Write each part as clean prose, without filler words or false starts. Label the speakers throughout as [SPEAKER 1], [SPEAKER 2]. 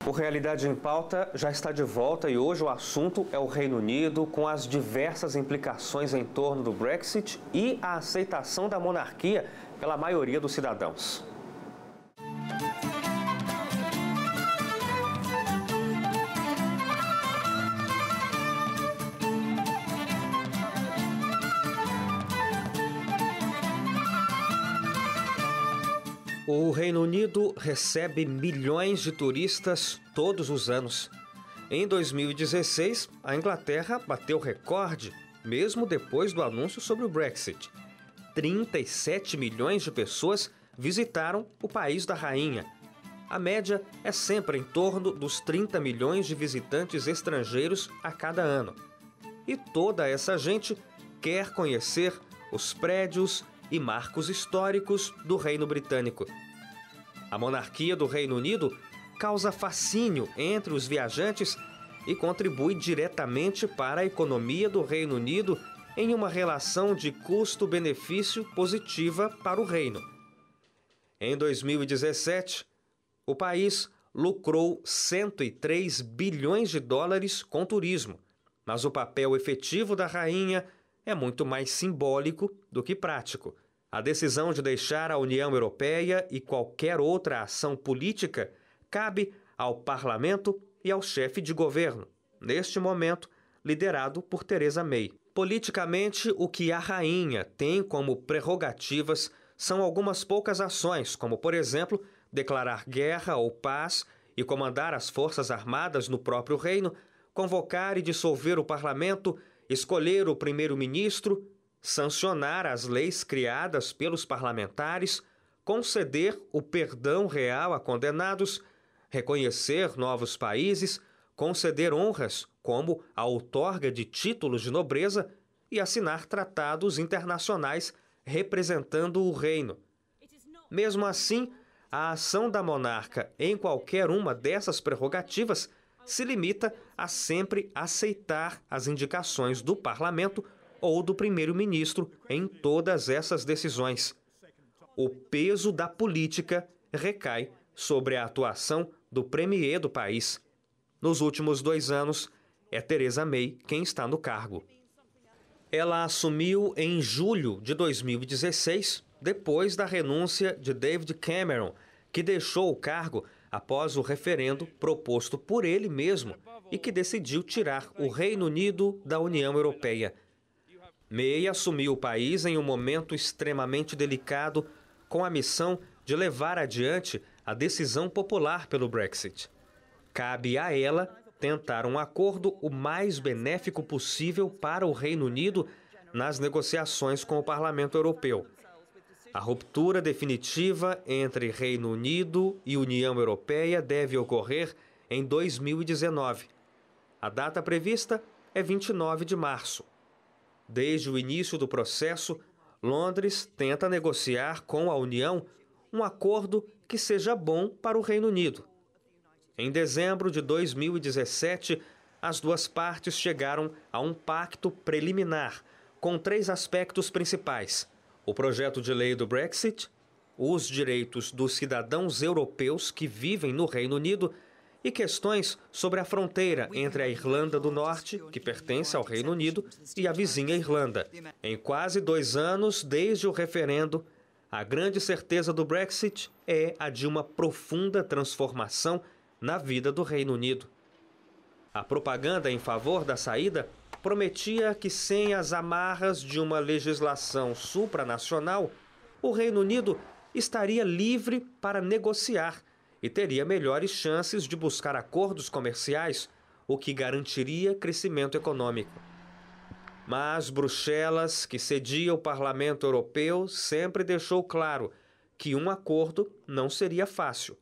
[SPEAKER 1] O Realidade em Pauta já está de volta e hoje o assunto é o Reino Unido, com as diversas implicações em torno do Brexit e a aceitação da monarquia pela maioria dos cidadãos. O Reino Unido recebe milhões de turistas todos os anos. Em 2016, a Inglaterra bateu recorde, mesmo depois do anúncio sobre o Brexit. 37 milhões de pessoas visitaram o país da rainha. A média é sempre em torno dos 30 milhões de visitantes estrangeiros a cada ano. E toda essa gente quer conhecer os prédios e marcos históricos do Reino Britânico. A monarquia do Reino Unido causa fascínio entre os viajantes e contribui diretamente para a economia do Reino Unido em uma relação de custo-benefício positiva para o reino. Em 2017, o país lucrou 103 bilhões de dólares com turismo, mas o papel efetivo da rainha é muito mais simbólico do que prático. A decisão de deixar a União Europeia e qualquer outra ação política cabe ao Parlamento e ao chefe de governo, neste momento liderado por Theresa May. Politicamente, o que a rainha tem como prerrogativas são algumas poucas ações, como, por exemplo, declarar guerra ou paz e comandar as forças armadas no próprio reino, convocar e dissolver o parlamento, escolher o primeiro-ministro, sancionar as leis criadas pelos parlamentares, conceder o perdão real a condenados, reconhecer novos países, conceder honras, como a outorga de títulos de nobreza, e assinar tratados internacionais representando o reino. Mesmo assim, a ação da monarca em qualquer uma dessas prerrogativas se limita a sempre aceitar as indicações do parlamento ou do primeiro-ministro em todas essas decisões. O peso da política recai sobre a atuação do premier do país. Nos últimos 2 anos, é Theresa May quem está no cargo. Ela assumiu em julho de 2016, depois da renúncia de David Cameron, que deixou o cargo após o referendo proposto por ele mesmo e que decidiu tirar o Reino Unido da União Europeia. May assumiu o país em um momento extremamente delicado, com a missão de levar adiante a decisão popular pelo Brexit. Cabe a ela tentar um acordo o mais benéfico possível para o Reino Unido nas negociações com o Parlamento Europeu. A ruptura definitiva entre Reino Unido e União Europeia deve ocorrer em 2019. A data prevista é 29 de março. Desde o início do processo, Londres tenta negociar com a União um acordo que seja bom para o Reino Unido. Em dezembro de 2017, as duas partes chegaram a um pacto preliminar, com 3 aspectos principais: o projeto de lei do Brexit, os direitos dos cidadãos europeus que vivem no Reino Unido e questões sobre a fronteira entre a Irlanda do Norte, que pertence ao Reino Unido, e a vizinha Irlanda. Em quase 2 anos desde o referendo, a grande certeza do Brexit é a de uma profunda transformação na vida do Reino Unido. A propaganda em favor da saída prometia que, sem as amarras de uma legislação supranacional, o Reino Unido estaria livre para negociar e teria melhores chances de buscar acordos comerciais, o que garantiria crescimento econômico. Mas Bruxelas, que cedia o Parlamento Europeu, sempre deixou claro que um acordo não seria fácil.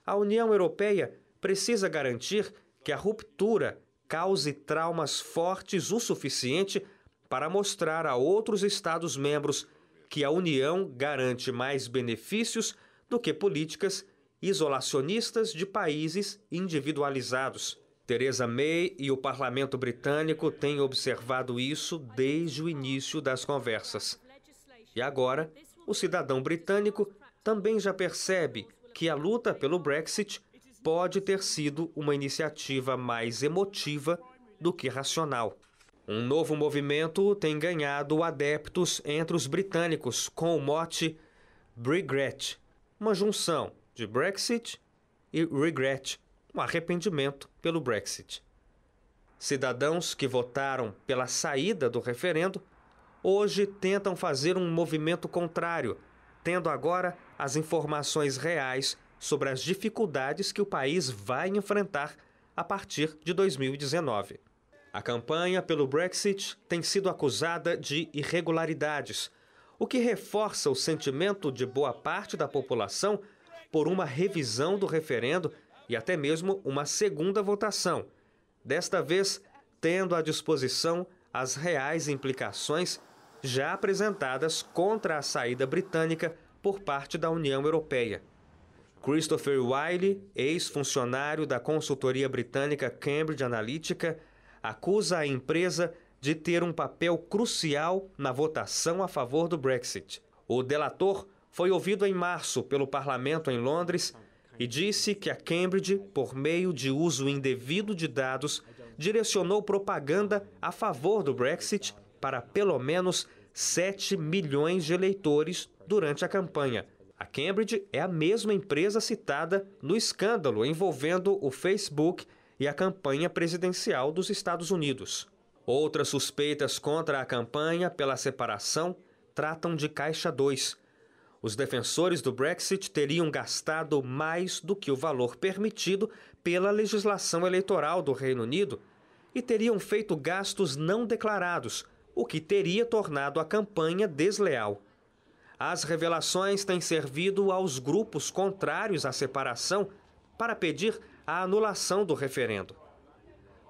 [SPEAKER 1] A União Europeia precisa garantir que a ruptura cause traumas fortes o suficiente para mostrar a outros Estados-membros que a União garante mais benefícios do que políticas isolacionistas de países individualizados. Theresa May e o Parlamento Britânico têm observado isso desde o início das conversas. E agora, o cidadão britânico também já percebe que a luta pelo Brexit pode ter sido uma iniciativa mais emotiva do que racional. Um novo movimento tem ganhado adeptos entre os britânicos com o mote Regret, uma junção de Brexit e regret, um arrependimento pelo Brexit. Cidadãos que votaram pela saída do referendo hoje tentam fazer um movimento contrário, tendo agora as informações reais sobre as dificuldades que o país vai enfrentar a partir de 2019. A campanha pelo Brexit tem sido acusada de irregularidades, o que reforça o sentimento de boa parte da população por uma revisão do referendo e até mesmo uma segunda votação, desta vez tendo à disposição as reais implicações já apresentadas contra a saída britânica por parte da União Europeia. Christopher Wylie, ex-funcionário da consultoria britânica Cambridge Analytica, acusa a empresa de ter um papel crucial na votação a favor do Brexit. O delator foi ouvido em março pelo parlamento em Londres e disse que a Cambridge, por meio de uso indevido de dados, direcionou propaganda a favor do Brexit para pelo menos 7 milhões de eleitores durante a campanha. A Cambridge é a mesma empresa citada no escândalo envolvendo o Facebook e a campanha presidencial dos Estados Unidos. Outras suspeitas contra a campanha pela separação tratam de Caixa 2. Os defensores do Brexit teriam gastado mais do que o valor permitido pela legislação eleitoral do Reino Unido e teriam feito gastos não declarados, o que teria tornado a campanha desleal. As revelações têm servido aos grupos contrários à separação para pedir a anulação do referendo.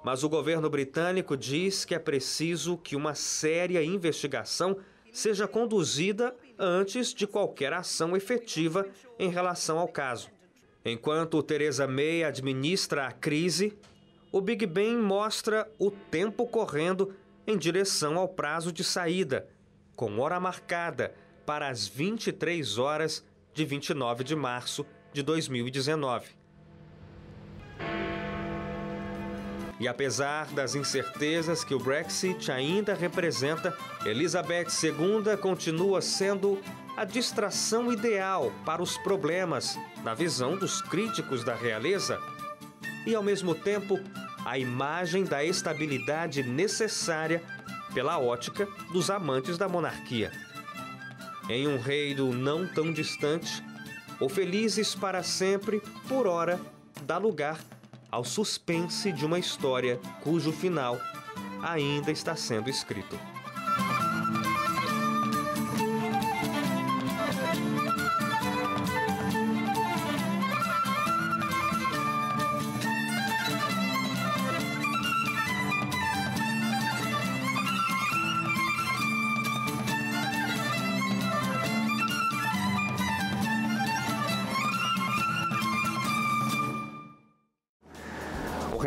[SPEAKER 1] Mas o governo britânico diz que é preciso que uma séria investigação seja conduzida antes de qualquer ação efetiva em relação ao caso. Enquanto Theresa May administra a crise, o Big Ben mostra o tempo correndo em direção ao prazo de saída, com hora marcada para as 23 horas de 29 de março de 2019. E apesar das incertezas que o Brexit ainda representa, Elizabeth II continua sendo a distração ideal para os problemas, na visão dos críticos da realeza, e, ao mesmo tempo, a imagem da estabilidade necessária pela ótica dos amantes da monarquia. Em um reino não tão distante, o Felizes para Sempre, por ora, dá lugar ao suspense de uma história cujo final ainda está sendo escrito.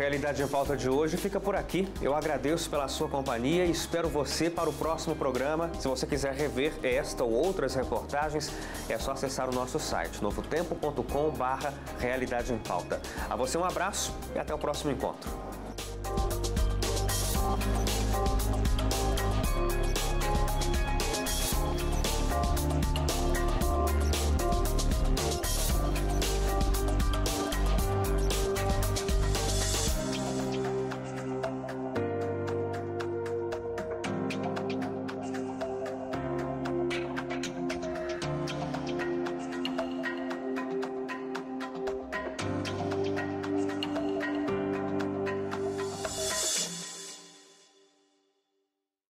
[SPEAKER 1] Realidade em Pauta de hoje fica por aqui. Eu agradeço pela sua companhia e espero você para o próximo programa. Se você quiser rever esta ou outras reportagens, é só acessar o nosso site, novotempo.com/realidade em pauta. A você um abraço e até o próximo encontro.